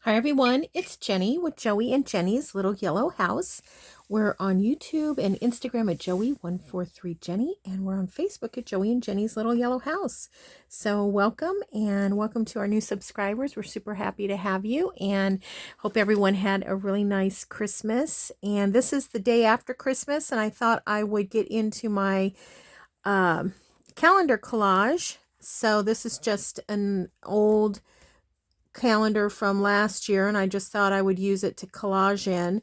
Hi everyone, it's Jenny with Joey and Jenny's Little Yellow House. We're on YouTube and Instagram at Joey143Jenny, and we're on Facebook at Joey and Jenny's Little Yellow House. So welcome and welcome to our new subscribers. We're super happy to have you and hope everyone had a really nice Christmas. And this is the day after Christmas, and I thought I would get into my calendar collage. So this is just an old calendar from last year, and I just thought I would use it to collage in.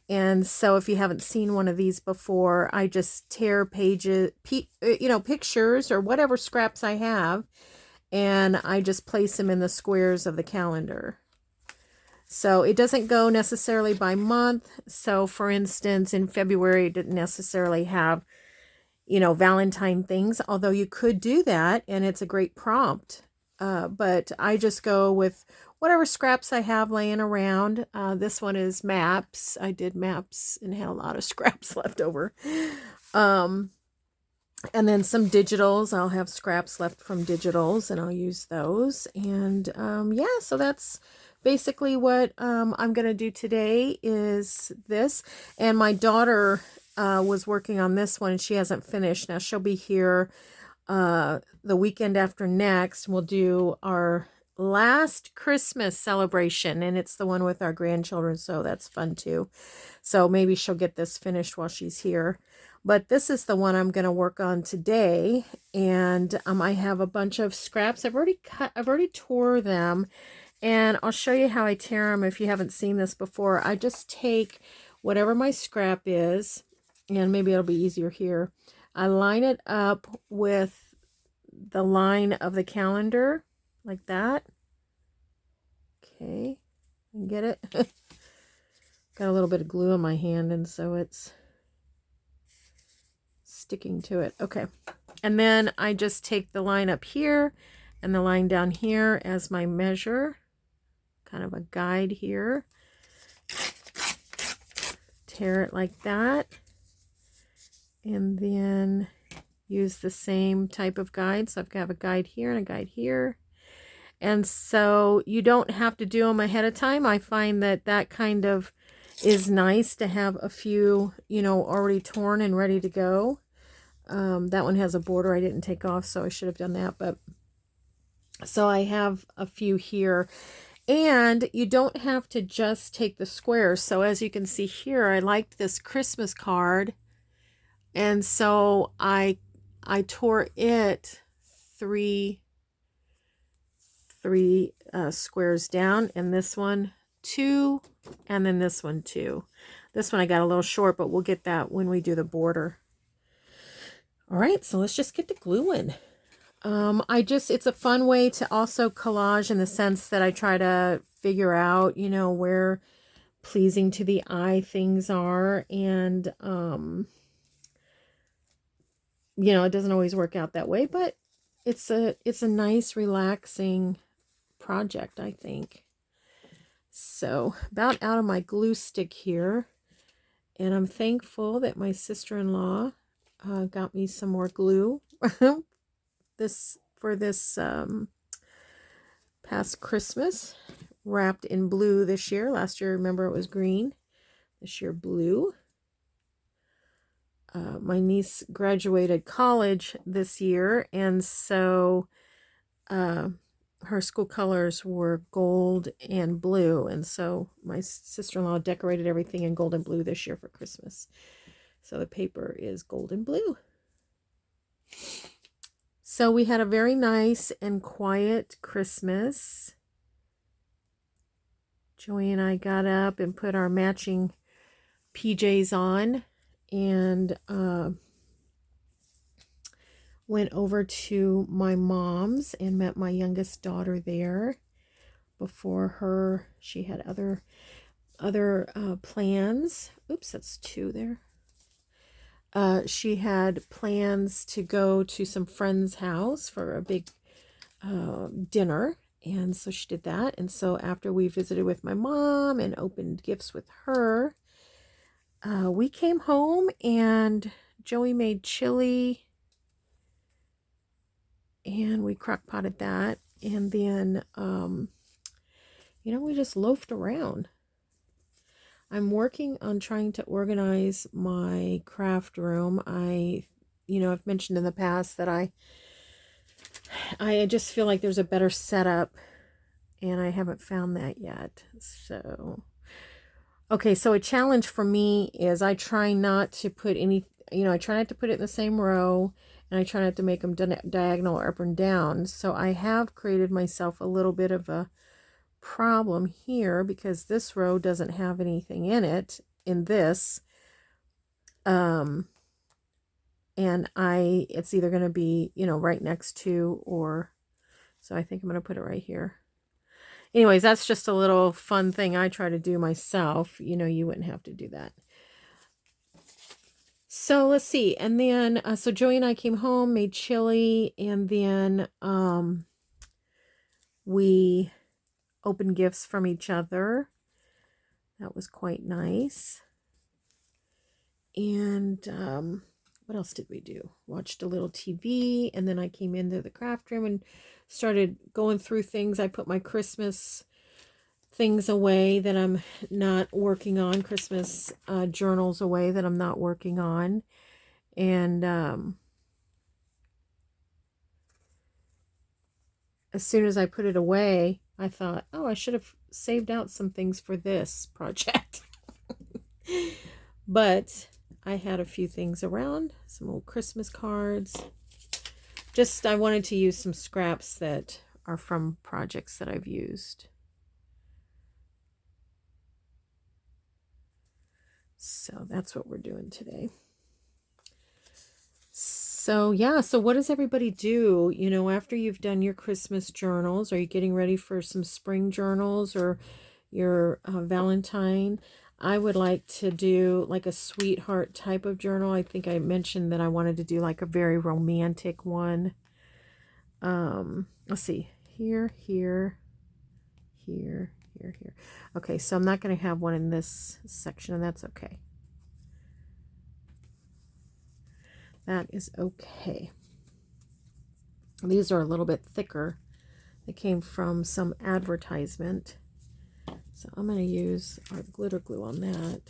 And so if you haven't seen one of these before, I just tear pages, pictures or whatever scraps I have, and I just place them in the squares of the calendar. So it doesn't go necessarily by month. So for instance, in February, it didn't necessarily have, Valentine things, although you could do that, and it's a great prompt. But I just go with whatever scraps I have laying around. This one is maps. I did maps and had a lot of scraps left over. And then some digitals. I'll have scraps left from digitals, and I'll use those. And yeah, so that's basically what I'm going to do today is this. And my daughter was working on this one, and she hasn't finished. Now she'll be here the weekend after next. We'll do our last Christmas celebration, and it's the one with our grandchildren, so that's fun too. So maybe she'll get this finished while she's here. But this is the one I'm going to work on today, and I have a bunch of scraps. I've already tore them, and I'll show you how I tear them if you haven't seen this before. I just take whatever my scrap is, and maybe it'll be easier here. I line it up with the line of the calendar like that. Okay, you get it? Got a little bit of glue on my hand, and so it's sticking to it. Okay, and then I just take the line up here and the line down here as my measure, kind of a guide here. Tear it like that, and then use the same type of guide. So I've got a guide here and a guide here. And so you don't have to do them ahead of time. I find that that kind of is nice to have a few, already torn and ready to go. That one has a border I didn't take off, so I should have done that. But so I have a few here. And you don't have to just take the squares. So as you can see here, I liked this Christmas card. And so I tore it three squares down, and this one 2, and then this one 2. This one I got a little short, but we'll get that when we do the border. All right, so let's just get to gluing. It's a fun way to also collage in the sense that I try to figure out, where pleasing to the eye things are, and it doesn't always work out that way, but it's a nice, relaxing project, I think. So, about out of my glue stick here, and I'm thankful that my sister-in-law got me some more glue for this past Christmas, wrapped in blue this year. Last year, remember, it was green. This year, blue. My niece graduated college this year, and so her school colors were gold and blue, and so my sister-in-law decorated everything in gold and blue this year for Christmas. So the paper is gold and blue. So we had a very nice and quiet Christmas. Joey and I got up and put our matching PJs on, and went over to my mom's and met my youngest daughter there. Before her, she had other plans. Oops, that's 2 there. She had plans to go to some friend's house for a big dinner, and so she did that. And so after we visited with my mom and opened gifts with her, we came home, and Joey made chili, and we crock potted that. And then we just loafed around. I'm working on trying to organize my craft room. I've mentioned in the past that I just feel like there's a better setup, and I haven't found that yet. So, okay, so a challenge for me is I try not to put I try not to put it in the same row, and I try not to make them diagonal or up and down. So I have created myself a little bit of a problem here because this row doesn't have anything in it in this. And it's either going to be, right next to, or, so I think I'm going to put it right here. Anyways, that's just a little fun thing I try to do myself. You wouldn't have to do that. So let's see. And then, so Joey and I came home, made chili, and then we opened gifts from each other. That was quite nice. And what else did we do? Watched a little TV, and then I came into the craft room and started going through things. I put my Christmas things away that I'm not working on, Christmas journals away that I'm not working on. And as soon as I put it away, I thought, oh, I should have saved out some things for this project. But I had a few things around, some old Christmas cards. Just, I wanted to use some scraps that are from projects that I've used. So that's what we're doing today. So yeah, so what does everybody do, after you've done your Christmas journals? Are you getting ready for some spring journals or your Valentine? I would like to do like a sweetheart type of journal. I think I mentioned that I wanted to do like a very romantic one. Let's see, here. Okay, so I'm not going to have one in this section, and that's okay. That is okay. These are a little bit thicker. They came from some advertisement. So I'm going to use our glitter glue on that.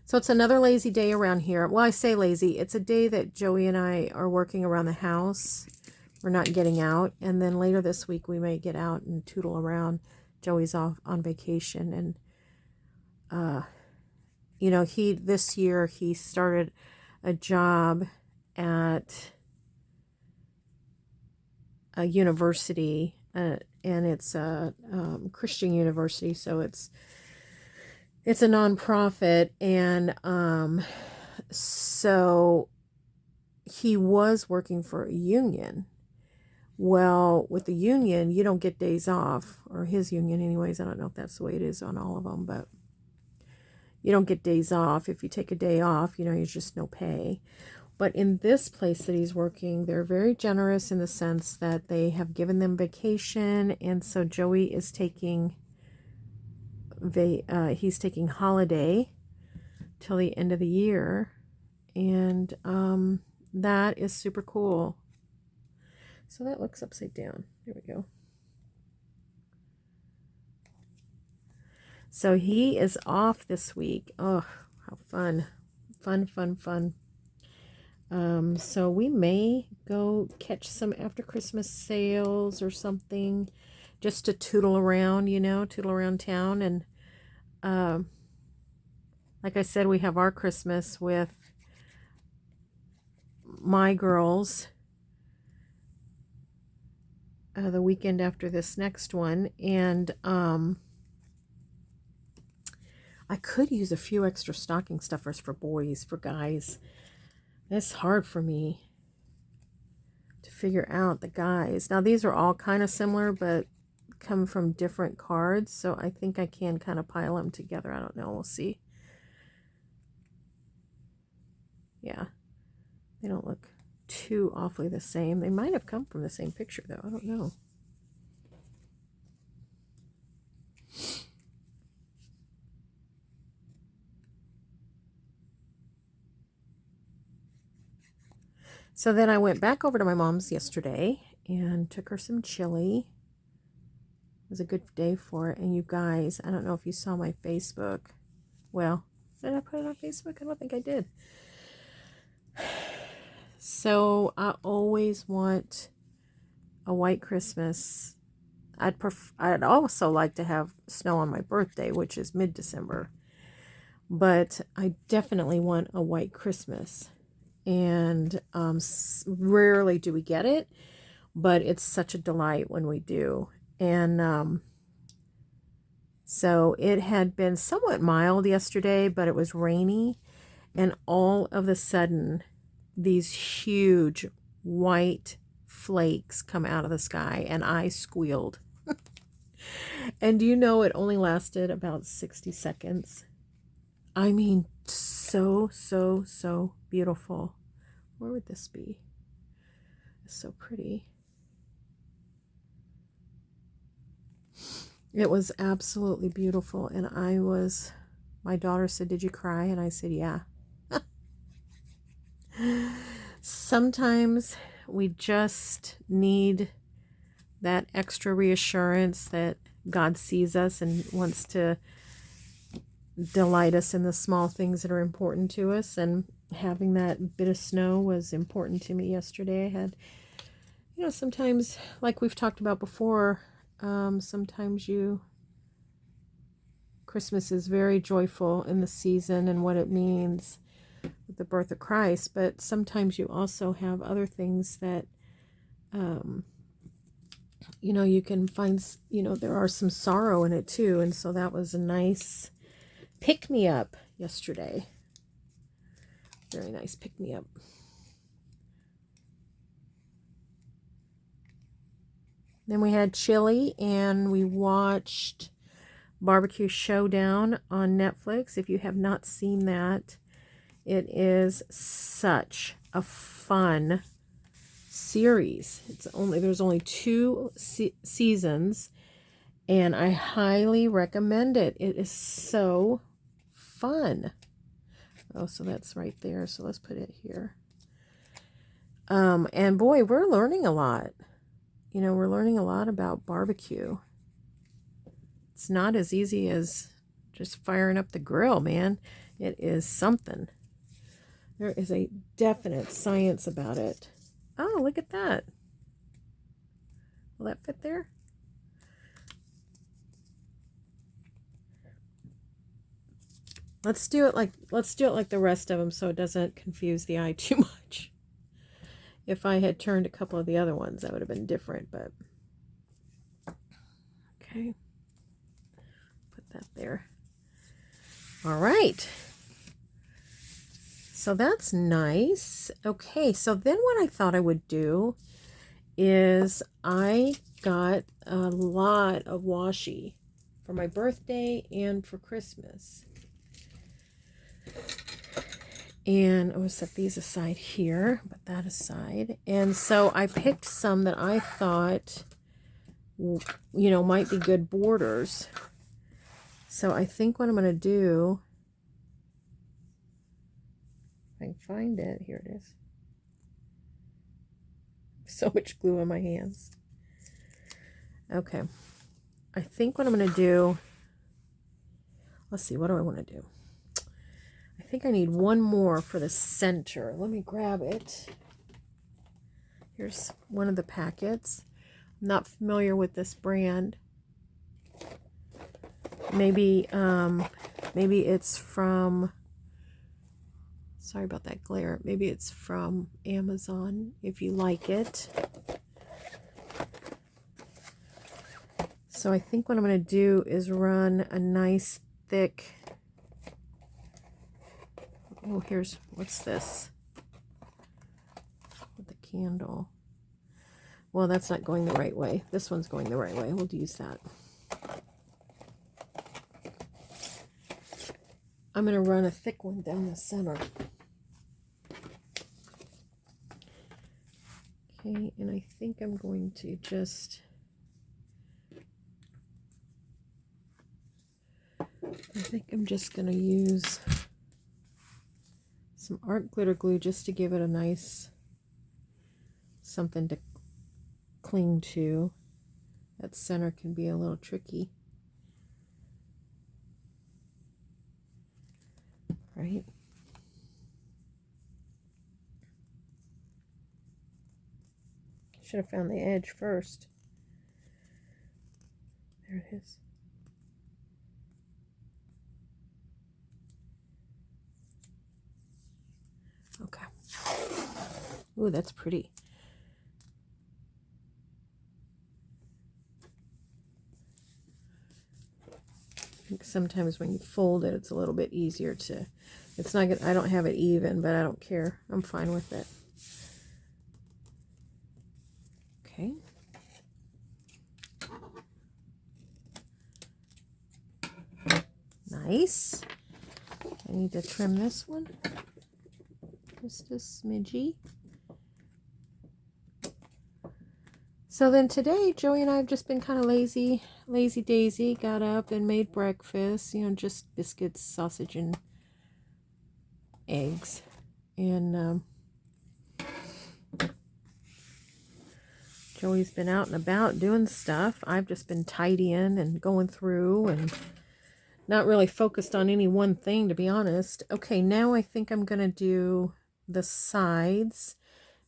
So it's another lazy day around here. Well, I say lazy. It's a day that Joey and I are working around the house. We're not getting out. And then later this week, we may get out and tootle around. Joey's off on vacation. And, this year he started a job at a university, and it's a Christian university, so it's a nonprofit, and so he was working for a union. Well, with the union, you don't get days off, or his union anyways. I don't know if that's the way it is on all of them, but you don't get days off. If you take a day off, there's just no pay. But in this place that he's working, they're very generous in the sense that they have given them vacation. And so Joey is taking holiday till the end of the year. And that is super cool. So that looks upside down. There we go. So he is off this week. Oh, how fun. Fun. So we may go catch some after Christmas sales or something just to tootle around, tootle around town. And like I said, we have our Christmas with my girls the weekend after this next one. And I could use a few extra stocking stuffers for boys, for guys. It's hard for me to figure out the guys. Now, these are all kind of similar, but come from different cards. So I think I can kind of pile them together. I don't know. We'll see. Yeah. They don't look too awfully the same. They might have come from the same picture, though. I don't know. So then I went back over to my mom's yesterday and took her some chili. It was a good day for it. And you guys, I don't know if you saw my Facebook. Well, did I put it on Facebook? I don't think I did. So I always want a white Christmas. I'd also like to have snow on my birthday, which is mid-December. But I definitely want a white Christmas. And rarely do we get it, but it's such a delight when we do. And so it had been somewhat mild yesterday, but it was rainy, and all of a sudden these huge white flakes come out of the sky, and I squealed. And do you know, it only lasted about 60 seconds. I mean, so beautiful. Where would this be? It's so pretty. It was absolutely beautiful. And my daughter said, "Did you cry?" And I said, "Yeah." Sometimes we just need that extra reassurance that God sees us and wants to delight us in the small things that are important to us. And having that bit of snow was important to me yesterday. I had, sometimes, like we've talked about before, sometimes Christmas is very joyful in the season and what it means with the birth of Christ, but sometimes you also have other things that, you can find, there are some sorrow in it too. And so that was a nice pick-me-up yesterday. Very nice pick-me-up. Then we had chili, and we watched Barbecue Showdown on Netflix. If you have not seen that, it is such a fun series. There's only 2 seasons, and I highly recommend it. It is so fun. Oh, so that's right there. So let's put it here. And boy, we're learning a lot. We're learning a lot about barbecue. It's not as easy as just firing up the grill, man. It is something. There is a definite science about it. Oh, look at that. Will that fit there? Let's do it like the rest of them so it doesn't confuse the eye too much. If I had turned a couple of the other ones, that would have been different, but okay. Put that there. All right. So that's nice. Okay, so then what I thought I would do is I got a lot of washi for my birthday and for Christmas. And I'm going to set these aside here, put that aside. And so I picked some that I thought, might be good borders. So I think what I'm going to do, if I can find it, here it is. So much glue on my hands. Okay. I think what I'm going to do, let's see, what do I want to do? I think I need one more for the center. Let me grab it. Here's one of the packets. I'm not familiar with this brand. Maybe it's from, sorry about that glare. Maybe it's from Amazon, if you like it. So I think what I'm going to do is run a nice thick, oh, what's this? With the candle. Well, that's not going the right way. This one's going the right way. We'll use that. I'm going to run a thick one down the center. Okay, and I think I'm going to just, going to use some art glitter glue just to give it a nice something to cling to. That center can be a little tricky. Right? Should have found the edge first. There it is. Okay. Ooh, that's pretty. I think sometimes when you fold it, it's a little bit easier to, it's not good. I don't have it even, but I don't care. I'm fine with it. Okay. Nice. I need to trim this one. Just a smidgy. So then today, Joey and I have just been kind of lazy daisy. Got up and made breakfast, you know, just biscuits, sausage, and eggs. And Joey's been out and about doing stuff. I've just been tidying and going through and not really focused on any one thing, to be honest. Okay, now I think I'm going to do the sides.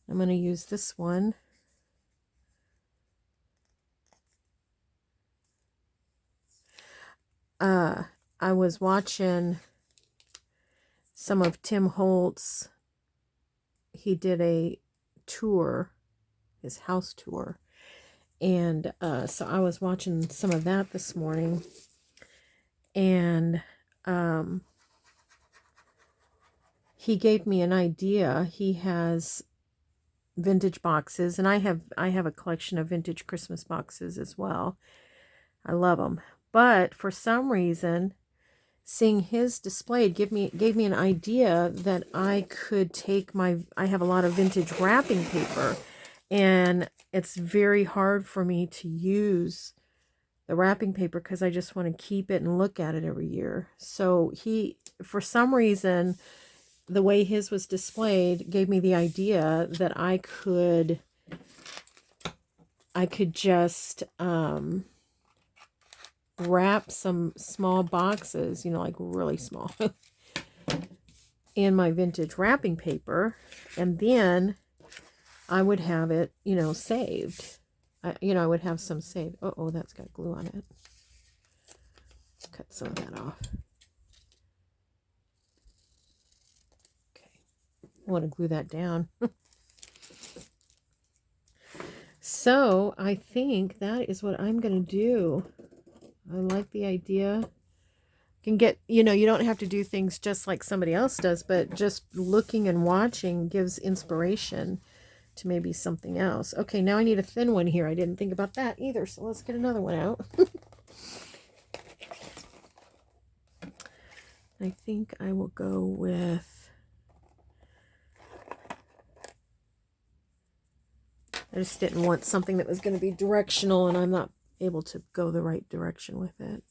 I'm going to use this one. I was watching some of Tim Holtz. He did a tour, his house tour. And so I was watching some of that this morning. And he gave me an idea. He has vintage boxes, and I have a collection of vintage Christmas boxes as well. I love them. But for some reason, seeing his displayed gave me an idea that I could take I have a lot of vintage wrapping paper, and it's very hard for me to use the wrapping paper because I just want to keep it and look at it every year. So for some reason, the way his was displayed gave me the idea that I could just wrap some small boxes, you know, like really small, in my vintage wrapping paper, and then I would have it, you know, saved. I would have some saved. Oh, that's got glue on it. Cut some of that off. Okay, I want to glue that down. So I think that is what I'm going to do. I like the idea. Can get, you don't have to do things just like somebody else does, but just looking and watching gives inspiration to maybe something else. Okay, now I need a thin one here. I didn't think about that either, so let's get another one out. I think I will go with, I just didn't want something that was going to be directional and I'm not able to go the right direction with it.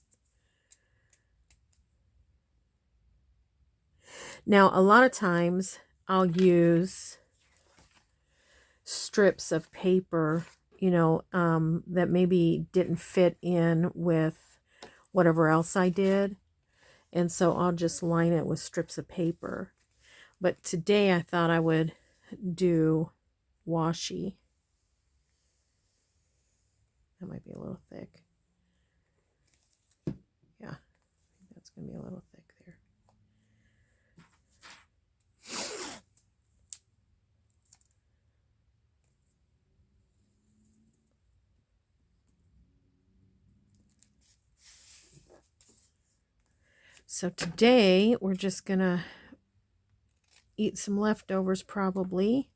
Now, a lot of times I'll use strips of paper, that maybe didn't fit in with whatever else I did. And so I'll just line it with strips of paper. But today I thought I would do washi. That might be a little thick. Yeah, that's going to be a little thick there. So today we're just going to eat some leftovers probably.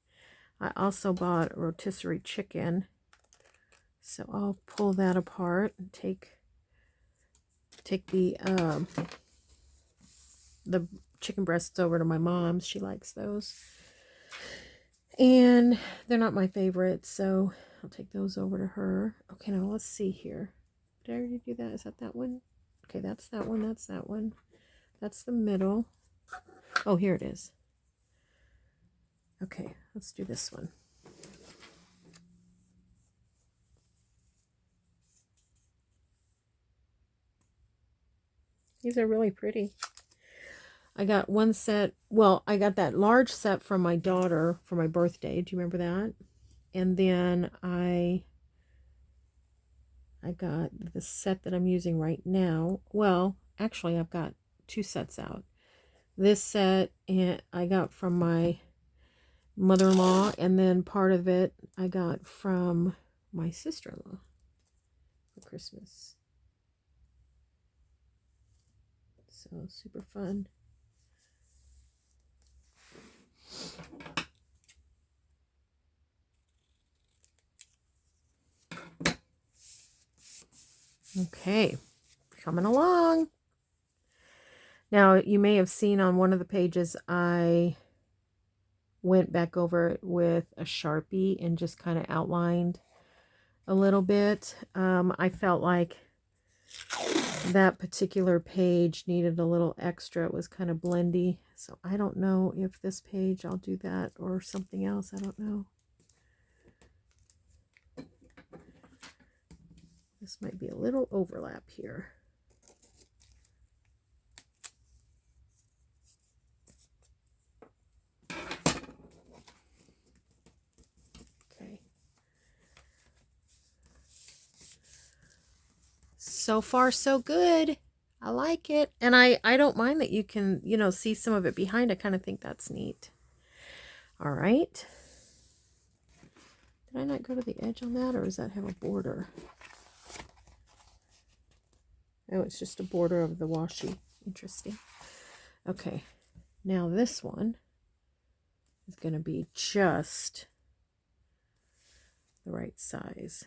I also bought rotisserie chicken. So I'll pull that apart and take the chicken breasts over to my mom's. She likes those. And they're not my favorite, so I'll take those over to her. Okay, now let's see here. Did I already do that? Is that one? Okay, that's that one. That's that one. That's the middle. Oh, here it is. Okay, let's do this one. These are really pretty. I got one set. Well, I got that large set from my daughter for my birthday. Do you remember that? And then I got the set that I'm using right now. Well, actually, I've got 2 sets out. This set and I got from my mother-in-law, and then part of it I got from my sister-in-law for Christmas. So super fun. Okay, coming along. Now, you may have seen on one of the pages I went back over it with a Sharpie and just kind of outlined a little bit. I felt like that particular page needed a little extra. It was kind of blendy. So I don't know if this page I'll do that or something else. I don't know. This might be a little overlap here. Okay. So far, so good. I like it. And I don't mind that you can, you know, see some of it behind. I kind of think that's neat. All right. Did I not go to the edge on that, or does that have a border? Oh, it's just a border of the washi. Interesting. Okay. Now this one is going to be just the right size.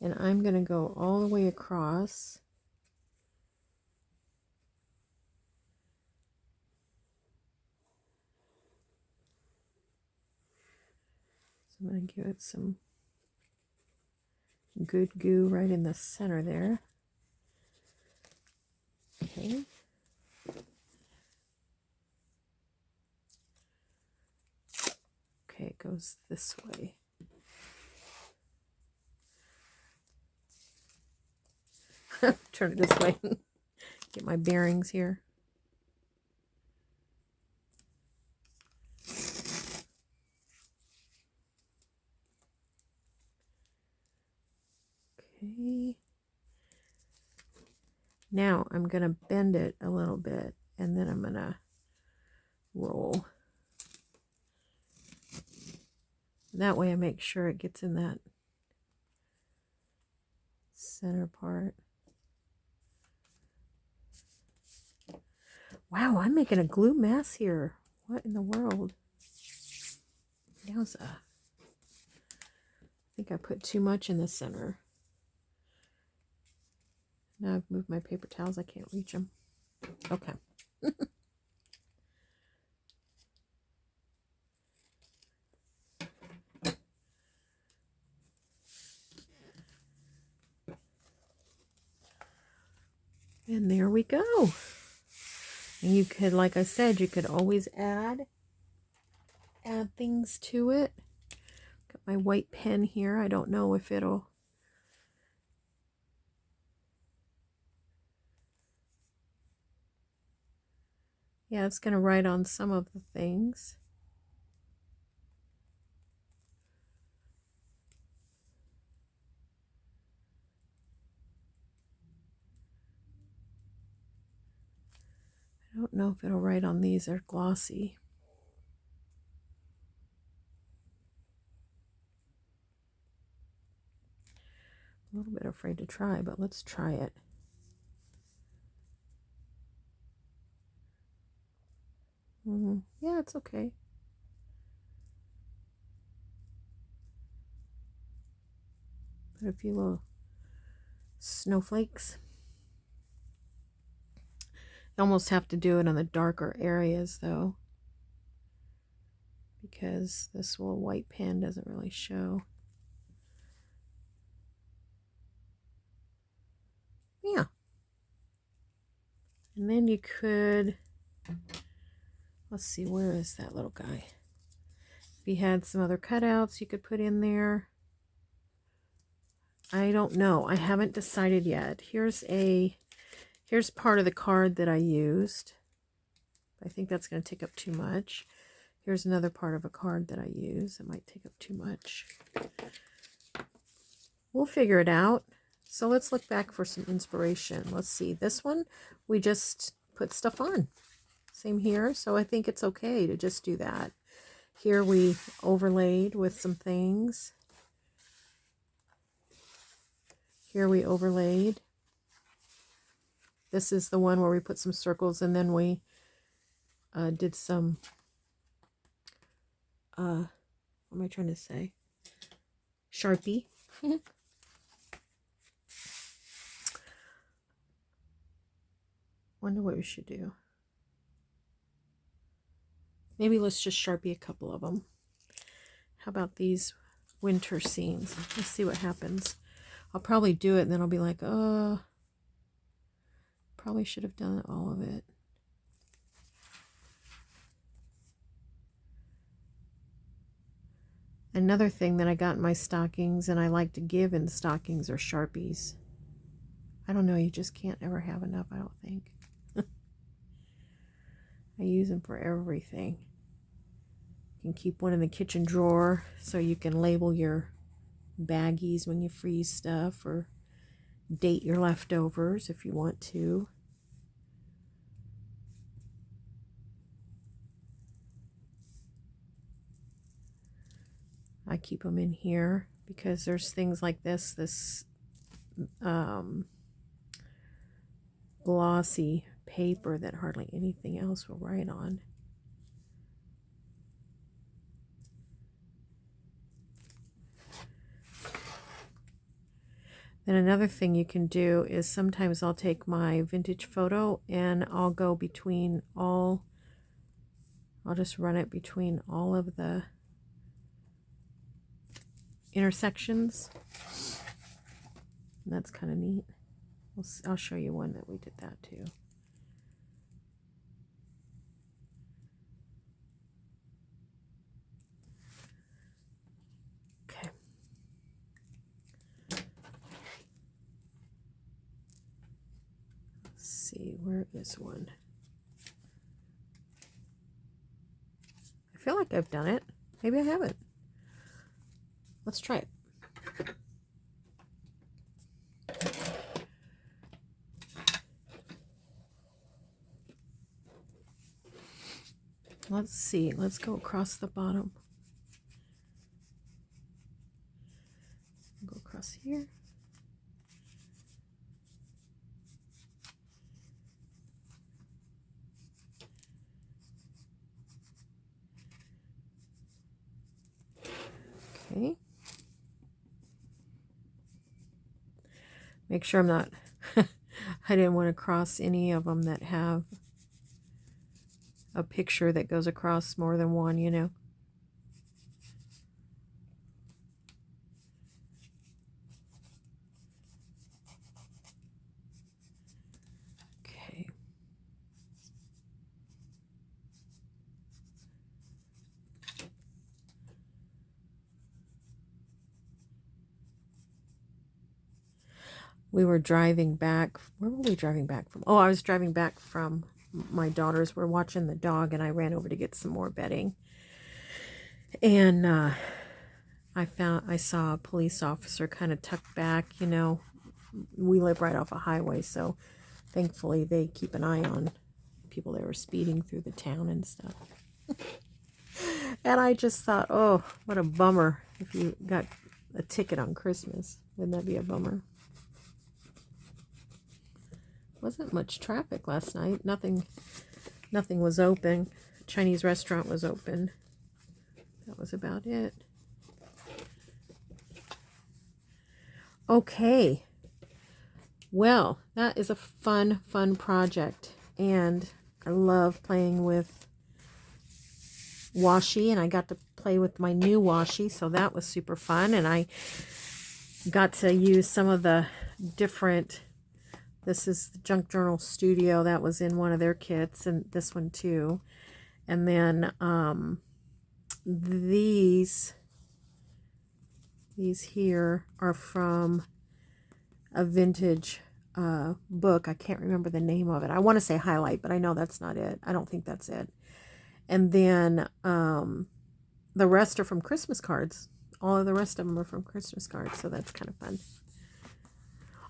And I'm going to go all the way across. So I'm going to give it some good goo right in the center there. Okay. Okay, it goes this way. Turn it this way. Get my bearings here. Okay. Now I'm going to bend it a little bit, and then I'm going to roll. That way I make sure it gets in that center part. Wow, I'm making a glue mess here. What in the world? Yowza. I think I put too much in the center. Now I've moved my paper towels. I can't reach them. Okay. And there we go. And you could, like I said, you could always add things to it. Got my white pen here. I don't know if it'll... Yeah, it's going to write on some of the things. I don't know if it'll write on these. They're glossy. A little bit afraid to try, but let's try it. Yeah, it's okay. Put a few little snowflakes. You almost have to do it on the darker areas though, because this little white pen doesn't really show. Yeah. And then you could, let's see, where is that little guy? If you had some other cutouts you could put in there. I don't know. I haven't decided yet. Here's part of the card that I used. I think that's going to take up too much. Here's another part of a card that I use. It might take up too much. We'll figure it out. So let's look back for some inspiration. Let's see. This one, we just put stuff on. Same here. So I think it's okay to just do that. Here we overlaid with some things. Here we overlaid. This is the one where we put some circles, and then we did some, what am I trying to say? Sharpie. Wonder what we should do. Maybe let's just Sharpie a couple of them. How about these winter scenes? Let's see what happens. I'll probably do it and then I'll be like, oh, probably should have done all of it. Another thing that I got in my stockings and I like to give in stockings are Sharpies. I don't know, you just can't ever have enough, I don't think. I use them for everything. You can keep one in the kitchen drawer so you can label your baggies when you freeze stuff, or date your leftovers if you want to. I keep them in here because there's things like this glossy paper that hardly anything else will write on. Then another thing you can do is sometimes I'll take my vintage photo and I'll go between all, I'll just run it between all of the intersections. And that's kind of neat. I'll show you one that we did that too. Okay. Let's see, where is one? I feel like I've done it. Maybe I haven't. Let's try it. Let's see. Let's go across the bottom. Go across here. Okay. Make sure I'm not, I didn't want to cross any of them that have a picture that goes across more than one, you know. Okay. We were driving back. Where were we driving back from? Oh, I was driving back from my daughters. Were watching the dog, and I ran over to get some more bedding. And I saw a police officer kind of tucked back. You know, we live right off a highway, so thankfully they keep an eye on people that were speeding through the town and stuff. And I just thought, oh, what a bummer if you got a ticket on Christmas. Wouldn't that be a bummer? Wasn't much traffic last night. Nothing was open. Chinese restaurant was open. That was about it. Okay. Well, that is a fun project. And I love playing with washi. And I got to play with my new washi. So that was super fun. And I got to use some of the different... This is the Junk Journal Studio. That was in one of their kits, and this one too. And then these here are from a vintage book. I can't remember the name of it. I want to say Highlight, but I know that's not it. I don't think that's it. And then the rest are from Christmas cards. All of the rest of them are from Christmas cards, so that's kind of fun.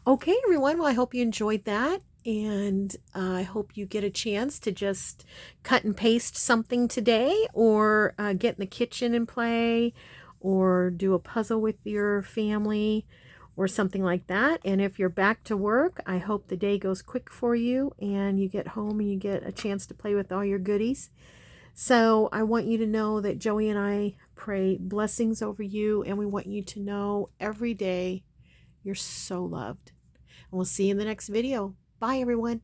Okay, everyone. Well, I hope you enjoyed that. And I hope you get a chance to just cut and paste something today, or get in the kitchen and play, or do a puzzle with your family or something like that. And if you're back to work, I hope the day goes quick for you and you get home and you get a chance to play with all your goodies. So I want you to know that Joey and I pray blessings over you, and we want you to know every day you're so loved. And we'll see you in the next video. Bye, everyone.